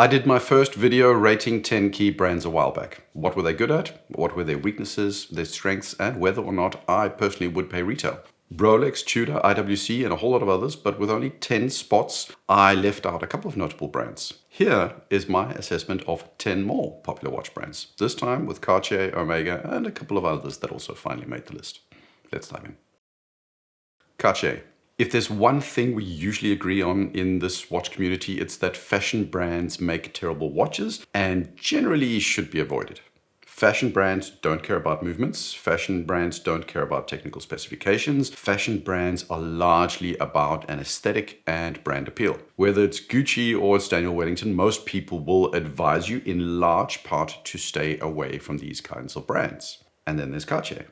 I did my first video rating 10 key brands a while back. What were they good at? What were their weaknesses, their strengths, and whether or not I personally would pay retail. Rolex, Tudor, IWC, and a whole lot of others, but with only 10 spots, I left out a couple of notable brands. Here is my assessment of 10 more popular watch brands, this time with Cartier, Omega, and a couple of others that also finally made the list. Let's dive in. Cartier. If there's one thing we usually agree on in this watch community, it's that fashion brands make terrible watches and generally should be avoided. Fashion brands don't care about movements. Fashion brands don't care about technical specifications. Fashion brands are largely about an aesthetic and brand appeal. Whether it's Gucci or it's Daniel Wellington, most people will advise you in large part to stay away from these kinds of brands. And then there's Cartier.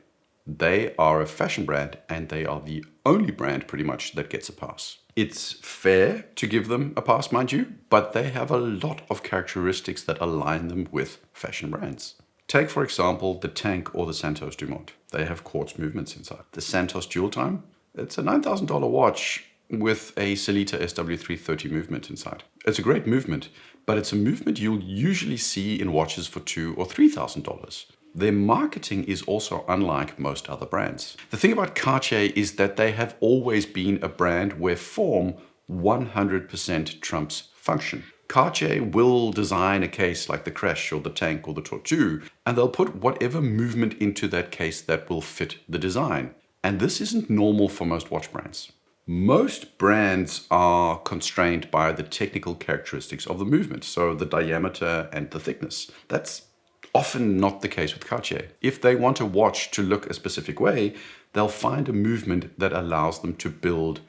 They are a fashion brand and they are the only brand pretty much that gets a pass. It's fair to give them a pass, mind you, but they have a lot of characteristics that align them with fashion brands. Take, for example, the Tank or the Santos Dumont. They have quartz movements inside. The Santos Dual Time, it's a $9,000 watch with a Sellita SW330 movement inside. It's a great movement, but it's a movement you'll usually see in watches for $2,000 or $3,000. Their marketing is also unlike most other brands. The thing about Cartier is that they have always been a brand where form 100% trumps function. Cartier will design a case like the Crash or the Tank or the Tortue, and they'll put whatever movement into that case that will fit the design. And this isn't normal for most watch brands. Most brands are constrained by the technical characteristics of the movement, so the diameter and the thickness. That's often not the case with Cartier. If they want a watch to look a specific way, they'll find a movement that allows them to build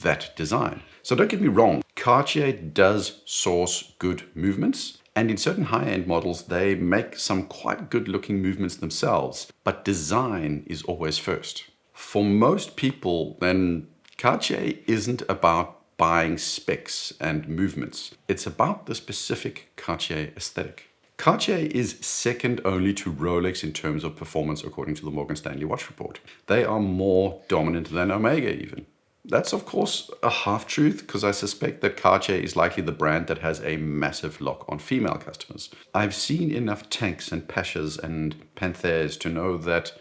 that design. So don't get me wrong, Cartier does source good movements, and in certain high-end models, they make some quite good-looking movements themselves, but design is always first. For most people, then Cartier isn't about buying specs and movements. It's about the specific Cartier aesthetic. Cartier is second only to Rolex in terms of performance according to the Morgan Stanley Watch Report. They are more dominant than Omega even. That's of course a half-truth because I suspect that Cartier is likely the brand that has a massive lock on female customers. I've seen enough Tanks and Pashas and Panthers to know that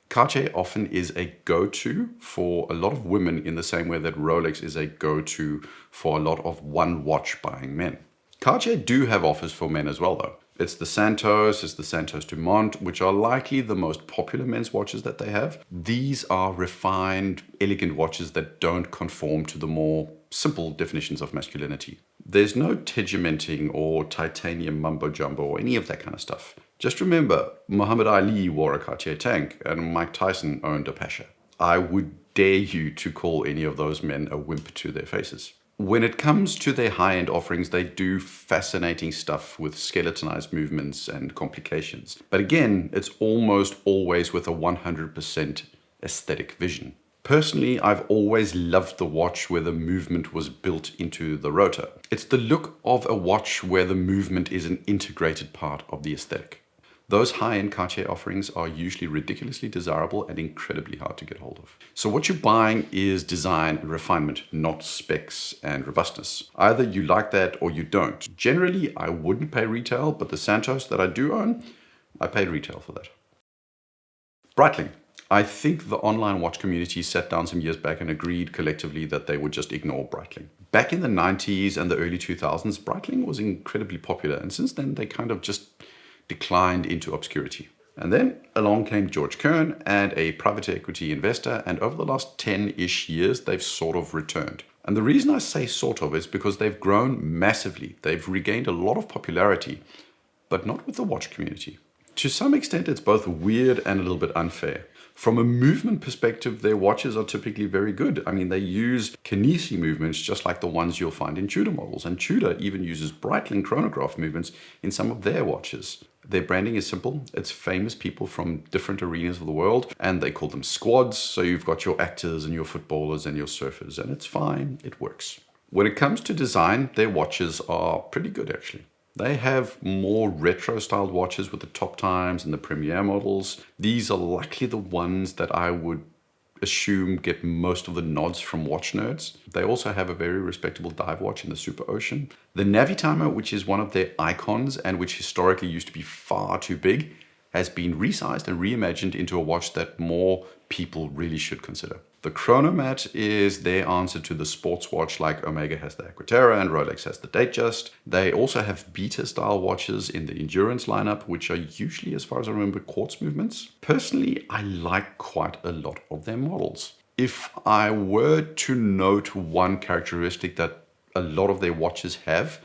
Cartier often is a go-to for a lot of women in the same way that Rolex is a go-to for a lot of one-watch buying men. Cartier do have offers for men as well though. It's the Santos Dumont, which are likely the most popular men's watches that they have. These are refined, elegant watches that don't conform to the more simple definitions of masculinity. There's no tegimenting or titanium mumbo-jumbo or any of that kind of stuff. Just remember, Muhammad Ali wore a Cartier Tank and Mike Tyson owned a Pasha. I would dare you to call any of those men a wimp to their faces. When it comes to their high-end offerings, they do fascinating stuff with skeletonized movements and complications. But again, it's almost always with a 100% aesthetic vision. Personally, I've always loved the watch where the movement was built into the rotor. It's the look of a watch where the movement is an integrated part of the aesthetic. Those high-end Cartier offerings are usually ridiculously desirable and incredibly hard to get hold of. So what you're buying is design and refinement, not specs and robustness. Either you like that or you don't. Generally, I wouldn't pay retail, but the Santos that I do own, I paid retail for that. Breitling. I think the online watch community sat down some years back and agreed collectively that they would just ignore Breitling. Back in the 90s and the early 2000s, Breitling was incredibly popular, and since then they kind of just declined into obscurity. And then along came George Kern and a private equity investor, and over the last 10-ish years, they've sort of returned. And the reason I say sort of is because they've grown massively. They've regained a lot of popularity, but not with the watch community. To some extent, it's both weird and a little bit unfair. From a movement perspective, their watches are typically very good. I mean, they use Kinesi movements just like the ones you'll find in Tudor models. And Tudor even uses Breitling chronograph movements in some of their watches. Their branding is simple. It's famous people from different arenas of the world, and they call them squads. So you've got your actors and your footballers and your surfers, and it's fine. It works. When it comes to design, their watches are pretty good, actually. They have more retro-styled watches with the top times and the Premier models. These are likely the ones that I would assume get most of the nods from watch nerds. They also have a very respectable dive watch in the Super Ocean. The Navitimer, which is one of their icons and which historically used to be far too big, has been resized and reimagined into a watch that more people really should consider. The Chronomat is their answer to the sports watch, like Omega has the Aquaterra and Rolex has the Datejust. They also have beta-style watches in the Endurance lineup, which are usually, as far as I remember, quartz movements. Personally, I like quite a lot of their models. If I were to note one characteristic that a lot of their watches have,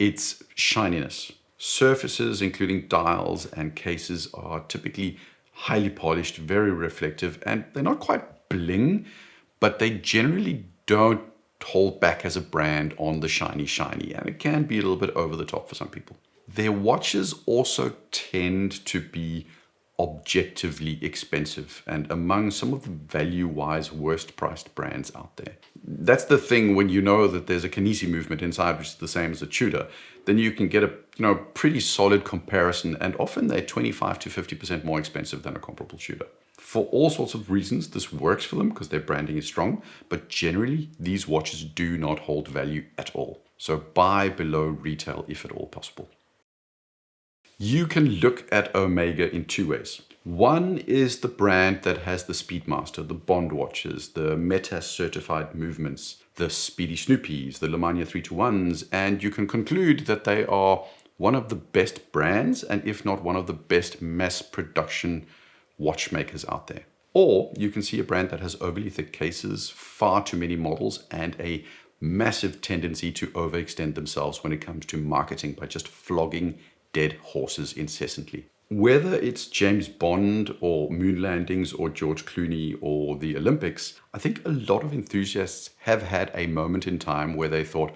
it's shininess. Surfaces, including dials and cases, are typically highly polished, very reflective, and they're not quite bling, but they generally don't hold back as a brand on the shiny, and it can be a little bit over the top for some people. Their watches also tend to be objectively expensive and among some of the value-wise worst priced brands out there. That's the thing when you know that there's a Kanisi movement inside, which is the same as a Tudor, then you can get a pretty solid comparison, and often they're 25 to 50% more expensive than a comparable Tudor. For all sorts of reasons, this works for them because their branding is strong, but generally these watches do not hold value at all. So buy below retail if at all possible. You can look at Omega in two ways. One is the brand that has the Speedmaster, the Bond watches, the Metas certified movements, the Speedy Snoopies, the Lemania 321s, and you can conclude that they are one of the best brands, and if not one of the best mass production watchmakers out there. Or you can see a brand that has overly thick cases, far too many models, and a massive tendency to overextend themselves when it comes to marketing by just flogging dead horses incessantly. Whether it's James Bond or moon landings or George Clooney or the Olympics, I think a lot of enthusiasts have had a moment in time where they thought,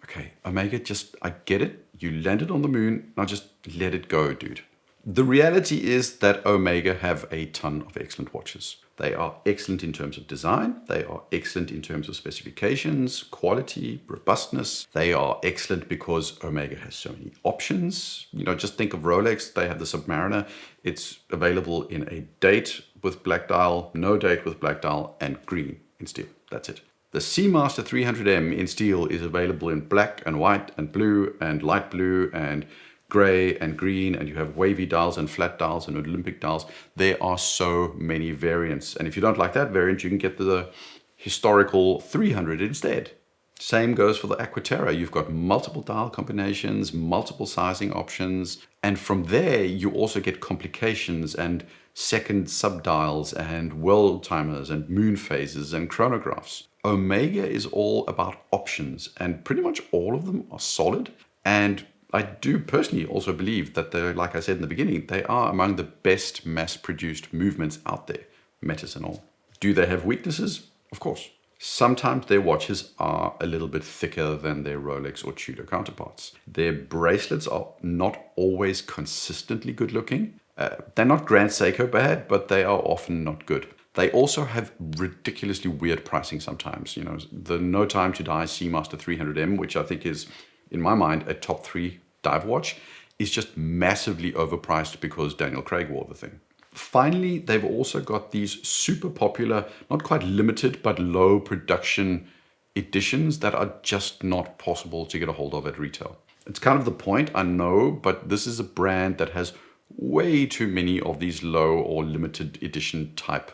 okay, Omega, I get it. You landed on the moon. Now just let it go, dude. The reality is that Omega have a ton of excellent watches. They are excellent in terms of design. They are excellent in terms of specifications, quality, robustness. They are excellent because Omega has so many options. Just think of Rolex. They have the Submariner. It's available in a date with black dial, no date with black dial, and green in steel. That's it. The Seamaster 300M in steel is available in black and white and blue and light blue and gray and green, and you have wavy dials and flat dials and Olympic dials. There are so many variants, and if you don't like that variant, you can get the historical 300 instead. Same goes for the Aquaterra. You've got multiple dial combinations, multiple sizing options, and from there you also get complications and second subdials and world timers and moon phases and chronographs. Omega is all about options, and pretty much all of them are solid, and I do personally also believe that they're, like I said in the beginning, they are among the best mass-produced movements out there, Metas and all. Do they have weaknesses? Of course. Sometimes their watches are a little bit thicker than their Rolex or Tudor counterparts. Their bracelets are not always consistently good looking. They're not Grand Seiko bad, but they are often not good. They also have ridiculously weird pricing sometimes. The No Time to Die Seamaster 300M, which I think is, in my mind, a top 3 dive watch, is just massively overpriced because Daniel Craig wore the thing. Finally, they've also got these super popular, not quite limited, but low production editions that are just not possible to get a hold of at retail. It's kind of the point, I know, but this is a brand that has way too many of these low or limited edition type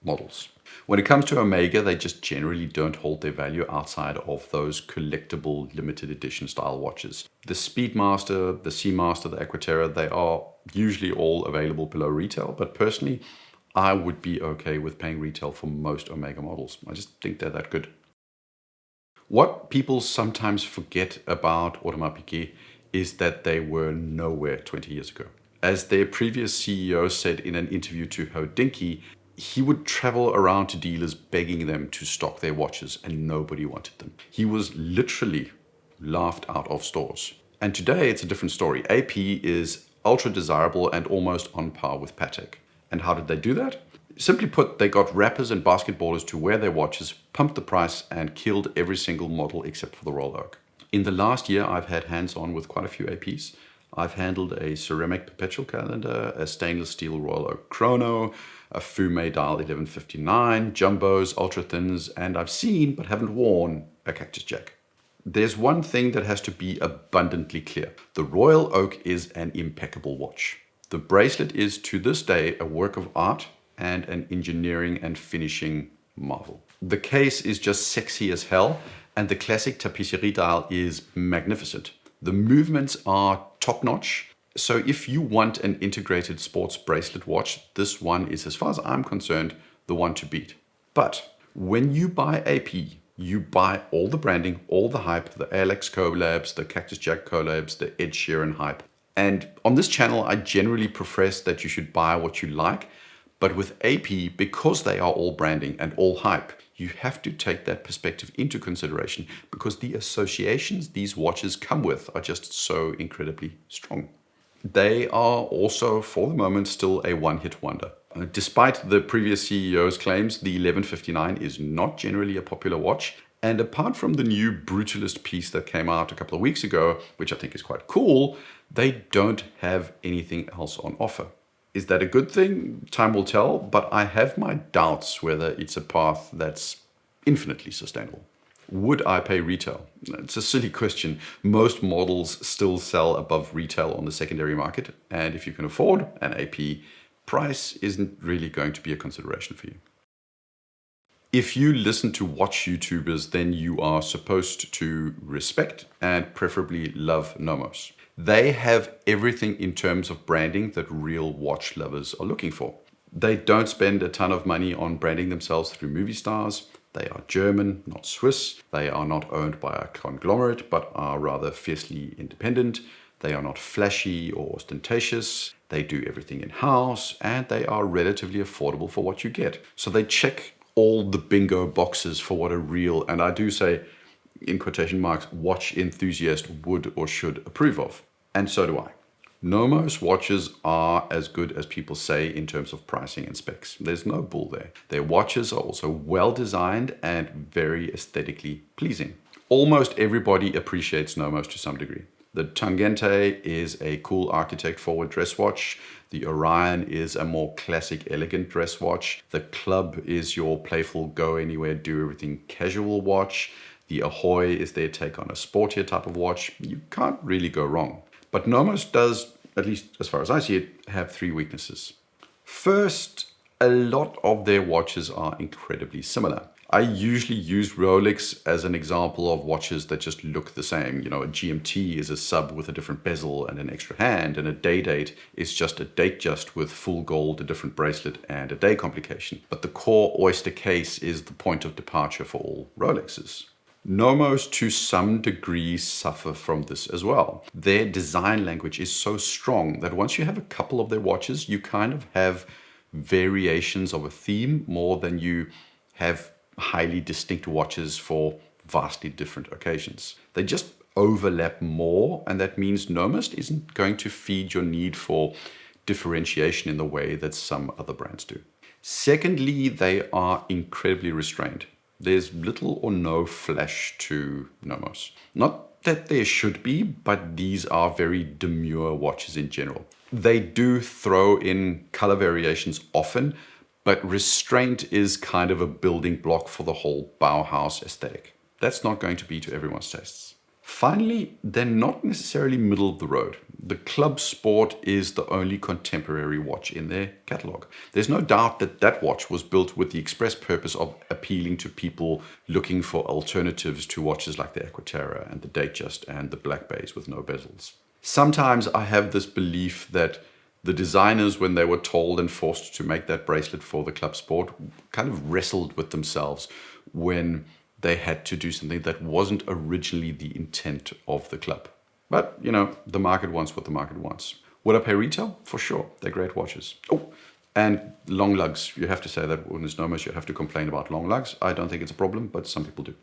models. When it comes to Omega, they just generally don't hold their value outside of those collectible limited edition style watches. The Speedmaster, the Seamaster, the Aquaterra, they are usually all available below retail, but personally, I would be okay with paying retail for most Omega models. I just think they're that good. What people sometimes forget about Audemars Piguet is that they were nowhere 20 years ago. As their previous CEO said in an interview to Hodinkee, he would travel around to dealers begging them to stock their watches, and nobody wanted them. He was literally laughed out of stores. And today it's a different story. AP is ultra desirable and almost on par with Patek. And how did they do that? Simply put, they got rappers and basketballers to wear their watches, pumped the price, and killed every single model except for the Royal Oak. In the last year, I've had hands-on with quite a few APs. I've handled a ceramic perpetual calendar, a stainless steel Royal Oak chrono, a Fume dial 1159, jumbos, ultra thins, and I've seen but haven't worn a Cactus Jack. There's one thing that has to be abundantly clear. The Royal Oak is an impeccable watch. The bracelet is to this day a work of art and an engineering and finishing marvel. The case is just sexy as hell, and the classic tapisserie dial is magnificent. The movements are top-notch, so if you want an integrated sports bracelet watch, this one is, as far as I'm concerned, the one to beat. But when you buy AP, you buy all the branding, all the hype, the ALX collabs, the Cactus Jack collabs, the Ed Sheeran hype. And on this channel, I generally profess that you should buy what you like. But with AP, because they are all branding and all hype, you have to take that perspective into consideration because the associations these watches come with are just so incredibly strong. They are also, for the moment, still a one-hit wonder. Despite the previous CEO's claims, the 1159 is not generally a popular watch. And apart from the new Brutalist piece that came out a couple of weeks ago, which I think is quite cool, they don't have anything else on offer. Is that a good thing? Time will tell, but I have my doubts whether it's a path that's infinitely sustainable. Would I pay retail? It's a silly question. Most models still sell above retail on the secondary market, and if you can afford an AP, price isn't really going to be a consideration for you. If you listen to watch YouTubers, then you are supposed to respect and preferably love Nomos. They have everything in terms of branding that real watch lovers are looking for. They don't spend a ton of money on branding themselves through movie stars. They are German, not Swiss. They are not owned by a conglomerate, but are rather fiercely independent. They are not flashy or ostentatious. They do everything in-house, and they are relatively affordable for what you get. So they check all the bingo boxes for what a real, and I do say, in quotation marks, watch enthusiast would or should approve of. And so do I. Nomos watches are as good as people say in terms of pricing and specs. There's no bull there. Their watches are also well designed and very aesthetically pleasing. Almost everybody appreciates Nomos to some degree. The Tangente is a cool architect forward dress watch. The Orion is a more classic, elegant dress watch. The Club is your playful, go anywhere, do everything casual watch. The Ahoy is their take on a sportier type of watch. You can't really go wrong. But Nomos does, at least as far as I see it, have three weaknesses. First, a lot of their watches are incredibly similar. I usually use Rolex as an example of watches that just look the same. You know, a GMT is a sub with a different bezel and an extra hand, and a day date is just a date just with full gold, a different bracelet, and a day complication. But the core oyster case is the point of departure for all Rolexes. Nomos to some degree suffer from this as well. Their design language is so strong that once you have a couple of their watches, you kind of have variations of a theme more than you have highly distinct watches for vastly different occasions. They just overlap more, and that means Nomos isn't going to feed your need for differentiation in the way that some other brands do. Secondly, they are incredibly restrained. There's little or no flash to Nomos. Not that there should be, but these are very demure watches in general. They do throw in color variations often, but restraint is kind of a building block for the whole Bauhaus aesthetic. That's not going to be to everyone's tastes. Finally, they're not necessarily middle of the road. The Club Sport is the only contemporary watch in their catalog. There's no doubt that that watch was built with the express purpose of appealing to people looking for alternatives to watches like the Equiterra and the Datejust and the Black Bays with no bezels. Sometimes I have this belief that the designers, when they were told and forced to make that bracelet for the Club Sport, kind of wrestled with themselves when they had to do something that wasn't originally the intent of the club. But, you know, the market wants what the market wants. Would I pay retail? For sure. They're great watches. Oh, and long lugs. You have to say that when it's Nomos, you have to complain about long lugs. I don't think it's a problem, but some people do.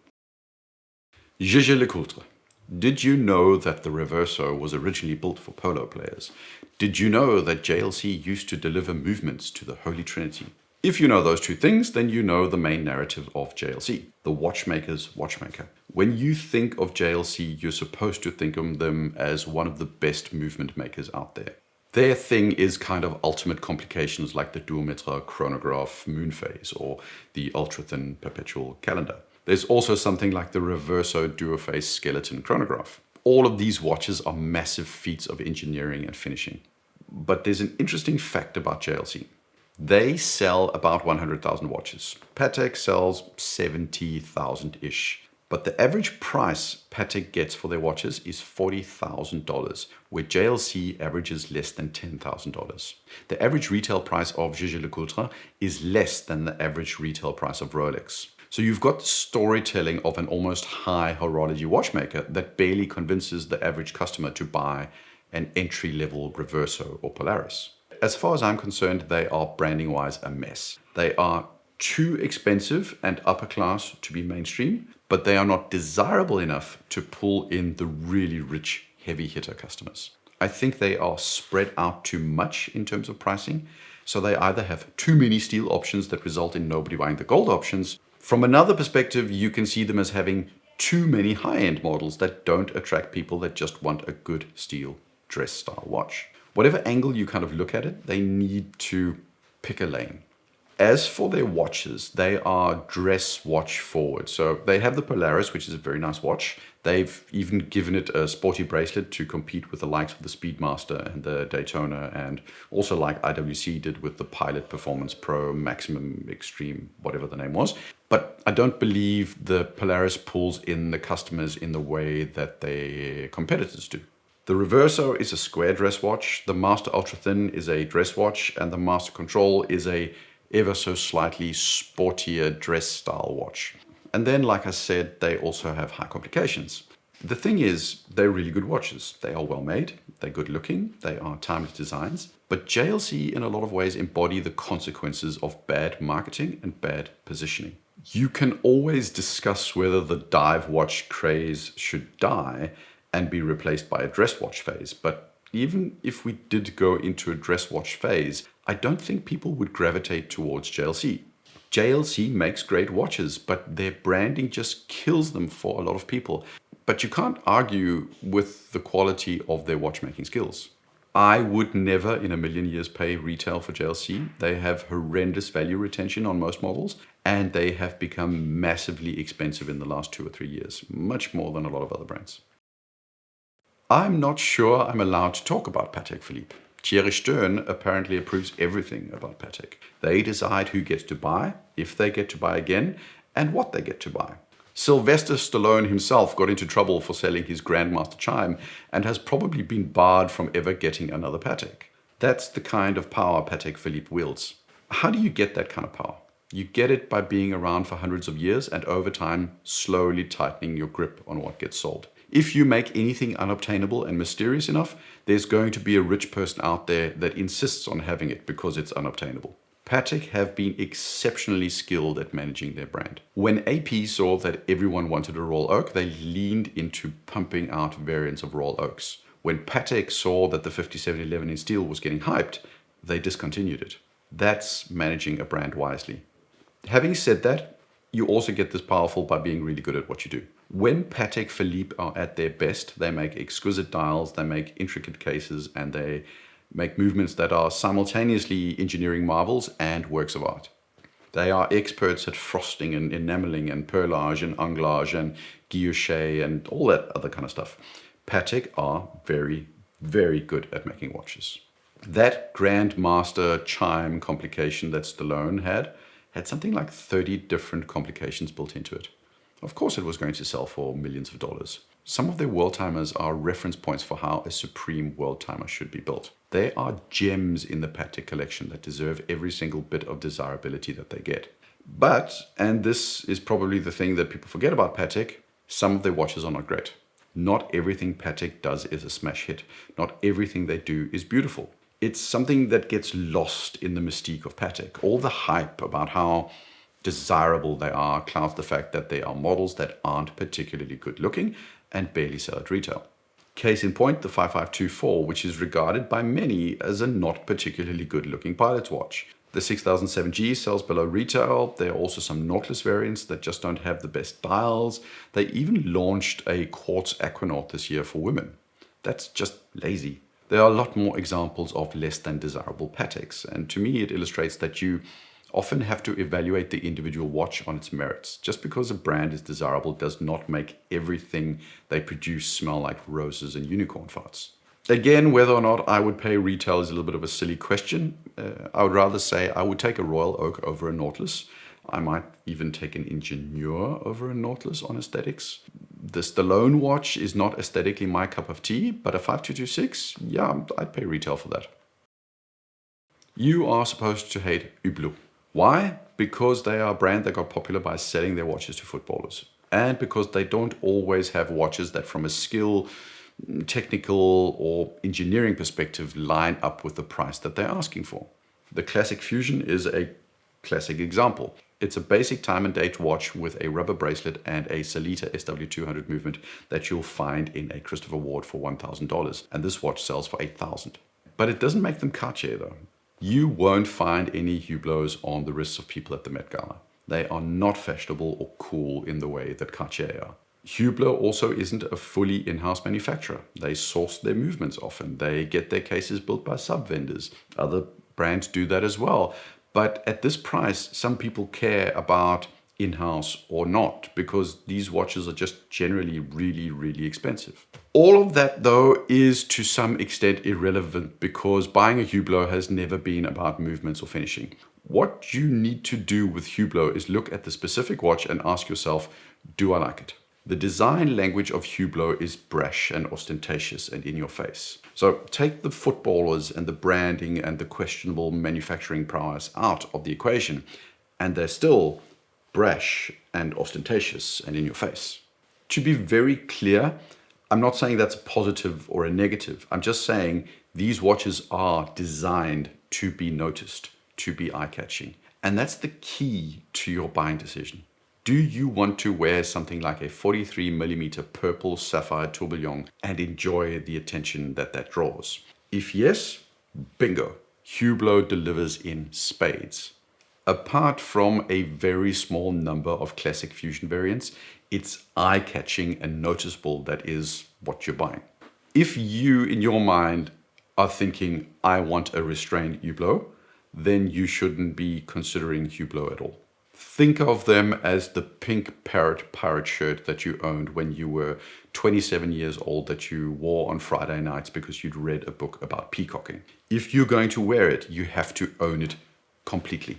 Jaeger-LeCoultre. Did you know that the Reverso was originally built for polo players? Did you know that JLC used to deliver movements to the Holy Trinity? If you know those two things, then you know the main narrative of JLC, the watchmaker's watchmaker. When you think of JLC, you're supposed to think of them as one of the best movement makers out there. Their thing is kind of ultimate complications like the duometre chronograph moon phase or the ultra-thin perpetual calendar. There's also something like the reverso duophase skeleton chronograph. All of these watches are massive feats of engineering and finishing. But there's an interesting fact about JLC. They sell about 100,000 watches. Patek sells 70,000-ish. But the average price Patek gets for their watches is $40,000, where JLC averages less than $10,000. The average retail price of Jaeger-LeCoultre is less than the average retail price of Rolex. So you've got the storytelling of an almost high horology watchmaker that barely convinces the average customer to buy an entry-level Reverso or Polaris. As far as I'm concerned, they are branding-wise a mess. They are too expensive and upper class to be mainstream, but they are not desirable enough to pull in the really rich, heavy hitter customers. I think they are spread out too much in terms of pricing, so they either have too many steel options that result in nobody buying the gold options. From another perspective, you can see them as having too many high-end models that don't attract people that just want a good steel dress style watch. Whatever angle you kind of look at it, they need to pick a lane. As for their watches, they are dress watch forward. So they have the Polaris, which is a very nice watch. They've even given it a sporty bracelet to compete with the likes of the Speedmaster and the Daytona, and also like IWC did with the Pilot Performance Pro, Maximum Extreme, whatever the name was. But I don't believe the Polaris pulls in the customers in the way that their competitors do. The Reverso is a square dress watch, the Master Ultra Thin is a dress watch, and the Master Control is a ever so slightly sportier dress style watch. And then, like I said, they also have high complications. The thing is, they're really good watches. They are well made, they're good looking, they are timeless designs, but JLC in a lot of ways embody the consequences of bad marketing and bad positioning. You can always discuss whether the dive watch craze should die and be replaced by a dress watch phase. But even if we did go into a dress watch phase, I don't think people would gravitate towards JLC. JLC makes great watches, but their branding just kills them for a lot of people. But you can't argue with the quality of their watchmaking skills. I would never in a million years pay retail for JLC. They have horrendous value retention on most models, and they have become massively expensive in the last 2 or 3 years, much more than a lot of other brands. I'm not sure I'm allowed to talk about Patek Philippe. Thierry Stern apparently approves everything about Patek. They decide who gets to buy, if they get to buy again, and what they get to buy. Sylvester Stallone himself got into trouble for selling his Grandmaster chime and has probably been barred from ever getting another Patek. That's the kind of power Patek Philippe wields. How do you get that kind of power? You get it by being around for hundreds of years and over time slowly tightening your grip on what gets sold. If you make anything unobtainable and mysterious enough, there's going to be a rich person out there that insists on having it because it's unobtainable. Patek have been exceptionally skilled at managing their brand. When AP saw that everyone wanted a Royal Oak, they leaned into pumping out variants of Royal Oaks. When Patek saw that the 5711 in steel was getting hyped, they discontinued it. That's managing a brand wisely. Having said that, you also get this powerful by being really good at what you do. When Patek Philippe are at their best, they make exquisite dials, they make intricate cases, and they make movements that are simultaneously engineering marvels and works of art. They are experts at frosting and enameling and perlage and anglage and guilloche and all that other kind of stuff. Patek are very, very good at making watches. That Grandmaster chime complication that Stallone had something like 30 different complications built into it. Of course it was going to sell for millions of dollars. Some of their world timers are reference points for how a supreme world timer should be built. They are gems in the Patek collection that deserve every single bit of desirability that they get. But, and this is probably the thing that people forget about Patek, some of their watches are not great. Not everything Patek does is a smash hit. Not everything they do is beautiful. It's something that gets lost in the mystique of Patek. All the hype about how desirable they are clouds the fact that they are models that aren't particularly good looking and barely sell at retail. Case in point, the 5524, which is regarded by many as a not particularly good looking pilot's watch. The 6007G sells below retail. There are also some Nautilus variants that just don't have the best dials. They even launched a quartz Aquanaut this year for women. That's just lazy. There are a lot more examples of less than desirable Pateks, and to me it illustrates that you often have to evaluate the individual watch on its merits. Just because a brand is desirable does not make everything they produce smell like roses and unicorn farts. Again, whether or not I would pay retail is a little bit of a silly question. I would rather say I would take a Royal Oak over a Nautilus. I might even take an Ingenieur over a Nautilus on aesthetics. The Stallone watch is not aesthetically my cup of tea, but a 5226, yeah, I'd pay retail for that. You are supposed to hate Hublot. Why? Because they are a brand that got popular by selling their watches to footballers. And because they don't always have watches that from a skill, technical or engineering perspective line up with the price that they're asking for. The Classic Fusion is a classic example. It's a basic time and date watch with a rubber bracelet and a Salita SW200 movement that you'll find in a Christopher Ward for $1,000. And this watch sells for $8,000. But it doesn't make them Cartier though. You won't find any Hublots on the wrists of people at the Met Gala. They are not fashionable or cool in the way that Cartier are. Hublot also isn't a fully in-house manufacturer. They source their movements often. They get their cases built by sub-vendors. Other brands do that as well. But at this price, some people care about in-house or not, because these watches are just generally really, really expensive. All of that, though, is to some extent irrelevant, because buying a Hublot has never been about movements or finishing. What you need to do with Hublot is look at the specific watch and ask yourself, do I like it? The design language of Hublot is brash and ostentatious and in your face. So take the footballers and the branding and the questionable manufacturing prowess out of the equation, and they're still brash and ostentatious and in your face. To be very clear, I'm not saying that's a positive or a negative. I'm just saying these watches are designed to be noticed, to be eye-catching. And that's the key to your buying decision. Do you want to wear something like a 43mm purple sapphire tourbillon and enjoy the attention that that draws? If yes, bingo, Hublot delivers in spades. Apart from a very small number of classic fusion variants, it's eye-catching and noticeable that is what you're buying. If you, in your mind, are thinking, I want a restrained Hublot, then you shouldn't be considering Hublot at all. Think of them as the pink parrot pirate shirt that you owned when you were 27 years old that you wore on Friday nights because you'd read a book about peacocking. If you're going to wear it, you have to own it completely.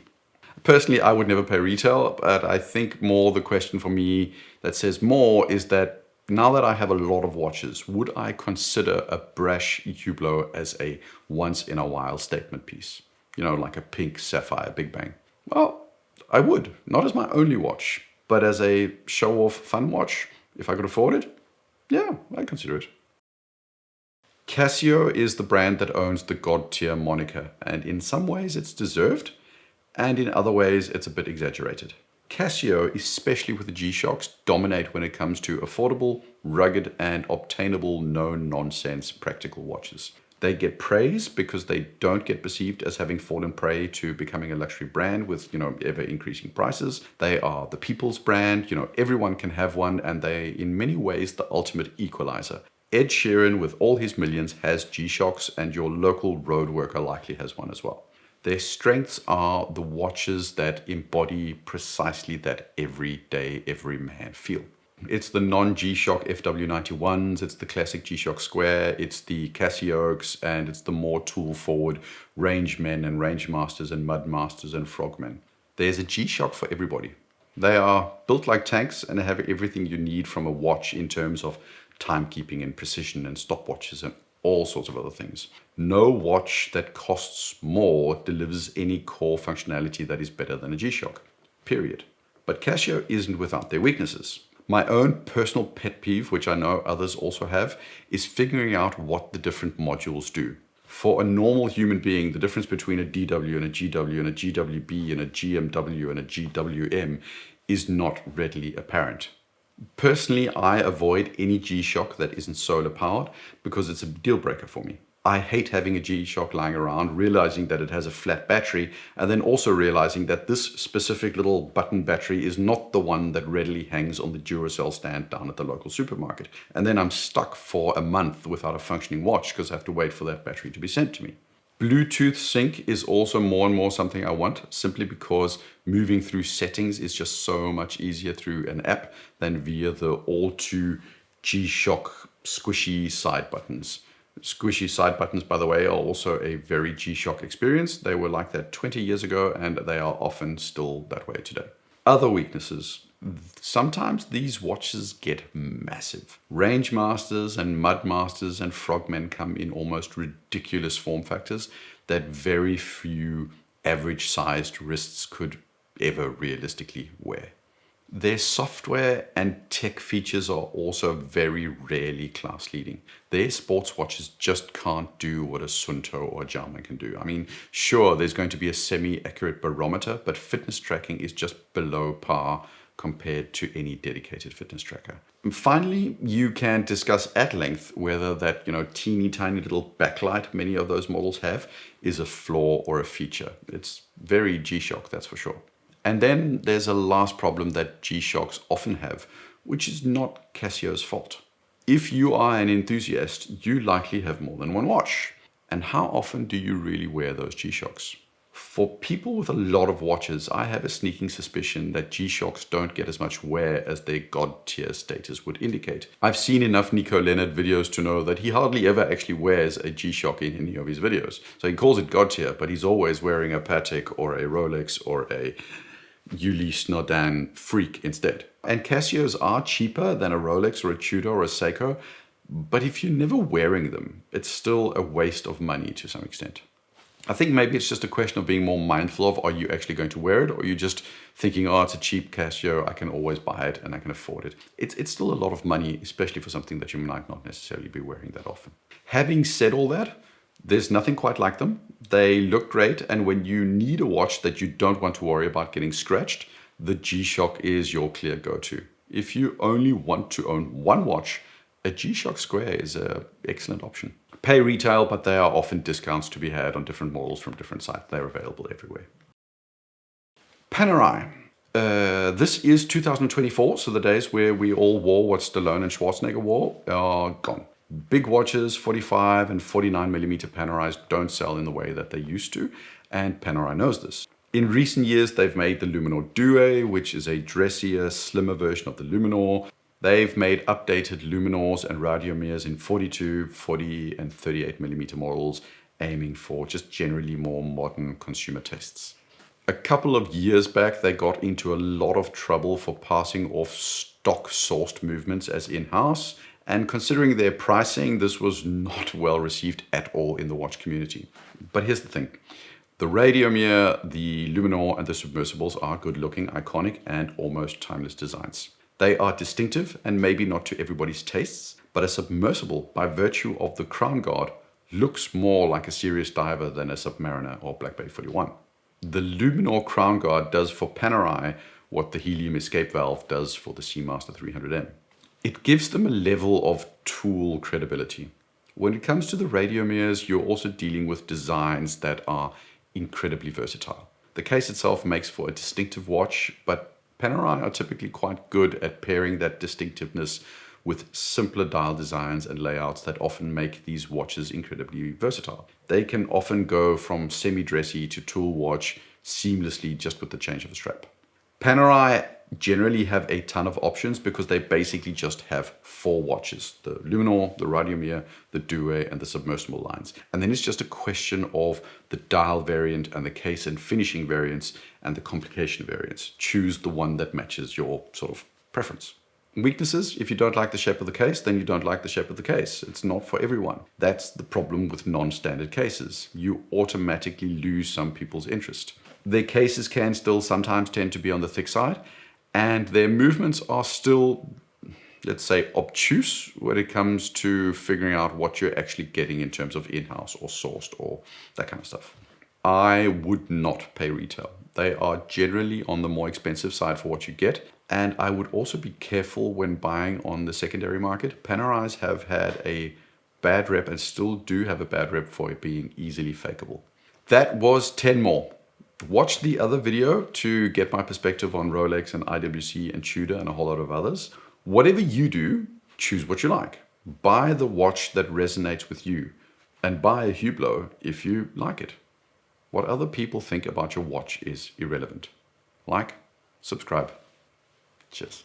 Personally, I would never pay retail, but I think more the question for me that says more is that now that I have a lot of watches, would I consider a brash Hublot as a once-in-a-while statement piece? You know, like a pink sapphire Big Bang. Well, I would, not as my only watch, but as a show-off fun watch, if I could afford it, yeah, I'd consider it. Casio is the brand that owns the God tier moniker, and in some ways it's deserved, and in other ways it's a bit exaggerated. Casio, especially with the G-Shocks, dominate when it comes to affordable, rugged, and obtainable no-nonsense practical watches. They get praise because they don't get perceived as having fallen prey to becoming a luxury brand with, ever increasing prices. They are the people's brand, everyone can have one, and they, in many ways, the ultimate equalizer. Ed Sheeran, with all his millions, has G-Shocks, and your local road worker likely has one as well. Their strengths are the watches that embody precisely that everyday, everyman feel. It's the non-G-Shock FW91s, it's the classic G-Shock Square, it's the Casios, and it's the more tool-forward rangemen and rangemasters and mudmasters and frogmen. There's a G-Shock for everybody. They are built like tanks and have everything you need from a watch in terms of timekeeping and precision and stopwatches and all sorts of other things. No watch that costs more delivers any core functionality that is better than a G-Shock, period. But Casio isn't without their weaknesses. My own personal pet peeve, which I know others also have, is figuring out what the different modules do. For a normal human being, the difference between a DW and a GW and a GWB and a GMW and a GWM is not readily apparent. Personally, I avoid any G-Shock that isn't solar powered because it's a deal breaker for me. I hate having a G-Shock lying around, realizing that it has a flat battery, and then also realizing that this specific little button battery is not the one that readily hangs on the Duracell stand down at the local supermarket. And then I'm stuck for a month without a functioning watch because I have to wait for that battery to be sent to me. Bluetooth sync is also more and more something I want, simply because moving through settings is just so much easier through an app than via the all too G-Shock squishy side buttons. Squishy side buttons, by the way, are also a very G-Shock experience. They were like that 20 years ago, and they are often still that way today. Other weaknesses. Sometimes these watches get massive. Range Masters and Mud Masters and Frogmen come in almost ridiculous form factors that very few average-sized wrists could ever realistically wear. Their software and tech features are also very rarely class-leading. Their sports watches just can't do what a Sunto or a Jarman can do. I mean, sure, there's going to be a semi-accurate barometer, but fitness tracking is just below par compared to any dedicated fitness tracker. And finally, you can discuss at length whether that, teeny tiny little backlight many of those models have is a flaw or a feature. It's very G-Shock, that's for sure. And then there's a last problem that G-Shocks often have, which is not Casio's fault. If you are an enthusiast, you likely have more than one watch. And how often do you really wear those G-Shocks? For people with a lot of watches, I have a sneaking suspicion that G-Shocks don't get as much wear as their god tier status would indicate. I've seen enough Nico Leonard videos to know that he hardly ever actually wears a G-Shock in any of his videos. So he calls it god tier, but he's always wearing a Patek or a Rolex or a Ulysse Nardin freak instead. And Casios are cheaper than a Rolex or a Tudor or a Seiko, but if you're never wearing them, it's still a waste of money to some extent. I think maybe it's just a question of being more mindful of, are you actually going to wear it, or are you just thinking, oh, it's a cheap Casio, I can always buy it and I can afford it. It's still a lot of money, especially for something that you might not necessarily be wearing that often. Having said all that, there's nothing quite like them. They look great, and when you need a watch that you don't want to worry about getting scratched, the G-Shock is your clear go-to. If you only want to own one watch, a G-Shock Square is an excellent option. Pay retail, but there are often discounts to be had on different models from different sites. They're available everywhere. Panerai. This is 2024, so the days where we all wore what Stallone and Schwarzenegger wore are gone. Big watches, 45 and 49 millimeter Panerais don't sell in the way that they used to, and Panerai knows this. In recent years, they've made the Luminor Due, which is a dressier, slimmer version of the Luminor. They've made updated Luminors and Radiomirs in 42, 40, and 38 millimeter models, aiming for just generally more modern consumer tastes. A couple of years back, they got into a lot of trouble for passing off stock-sourced movements as in-house, and considering their pricing, this was not well received at all in the watch community. But here's the thing. The Radiomir, the Luminor, and the Submersibles are good-looking, iconic, and almost timeless designs. They are distinctive and maybe not to everybody's tastes, but a submersible, by virtue of the crown guard, looks more like a serious diver than a Submariner or Black Bay 41. The Luminor crown guard does for Panerai what the helium escape valve does for the Seamaster 300M. It gives them a level of tool credibility. When it comes to the Radiomirs, you're also dealing with designs that are incredibly versatile. The case itself makes for a distinctive watch, but Panerai are typically quite good at pairing that distinctiveness with simpler dial designs and layouts that often make these watches incredibly versatile. They can often go from semi-dressy to tool watch seamlessly just with the change of the strap. Panerai generally have a ton of options because they basically just have 4 watches: the Luminor, the Radiomir, the Due, and the Submersible lines. And then it's just a question of the dial variant and the case and finishing variants and the complication variants. Choose the one that matches your sort of preference. Weaknesses: if you don't like the shape of the case, then you don't like the shape of the case. It's not for everyone. That's the problem with non-standard cases. You automatically lose some people's interest. Their cases can still sometimes tend to be on the thick side, and their movements are still, let's say, obtuse when it comes to figuring out what you're actually getting in terms of in-house or sourced or that kind of stuff. I would not pay retail. They are generally on the more expensive side for what you get, And I would also be careful when buying on the secondary market. Panerais have had a bad rep and still do have a bad rep for it being easily fakeable. That was 10 more. Watch the other video to get my perspective on Rolex and IWC and Tudor and a whole lot of others. Whatever you do, choose what you like. Buy the watch that resonates with you and buy a Hublot if you like it. What other people think about your watch is irrelevant. Like, subscribe. Cheers.